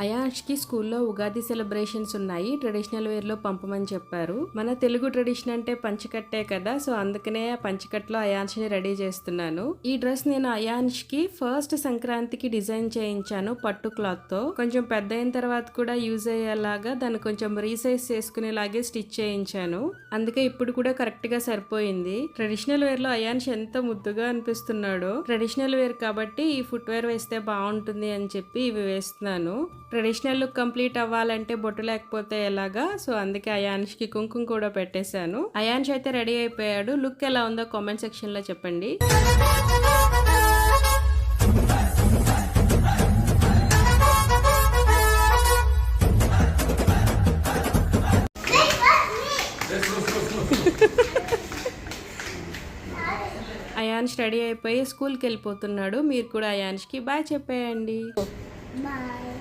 అయాన్ష్కి స్కూల్లో ఉగాది సెలబ్రేషన్స్ ఉన్నాయి. ట్రెడిషనల్ వేర్లో పంపమని చెప్పారు. మన తెలుగు ట్రెడిషన్ అంటే పంచకట్టే కదా, సో అందుకనే ఆ పంచకట్లో అయాన్ష్ని రెడీ చేస్తున్నాను. ఈ డ్రెస్ నేను అయాన్ష్కి ఫస్ట్ సంక్రాంతికి డిజైన్ చేయించాను పట్టు క్లాత్ తో. కొంచెం పెద్ద అయిన తర్వాత కూడా యూజ్ అయ్యేలాగా దాన్ని కొంచెం రీసైజ్ చేసుకునేలాగే స్టిచ్ చేయించాను. అందుకే ఇప్పుడు కూడా కరెక్ట్ గా సరిపోయింది. ట్రెడిషనల్ వేర్ లో అయాన్ష్ ఎంత ముద్దుగా అనిపిస్తున్నాడో. ట్రెడిషనల్ వేర్ కాబట్టి ఈ ఫుట్ వేర్ వేస్తే బాగుంటుంది అని చెప్పి ఇవి వేస్తున్నాను. ట్రెడిషనల్ లుక్ కంప్లీట్ అవ్వాలంటే బొట్టు లేకపోతే ఎలాగా, సో అందుకే అయాన్ష్కి కుంకుమ కూడా పెట్టేశాను. అయాన్ష్ అయితే రెడీ అయిపోయాడు. లుక్ ఎలా ఉందో కామెంట్ సెక్షన్ లో చెప్పండి. అయాన్ష్ రెడీ అయిపోయి స్కూల్కి వెళ్ళిపోతున్నాడు. మీరు కూడా అయాన్ష్కి బాయ్ చెప్పేయండి. బాయ్.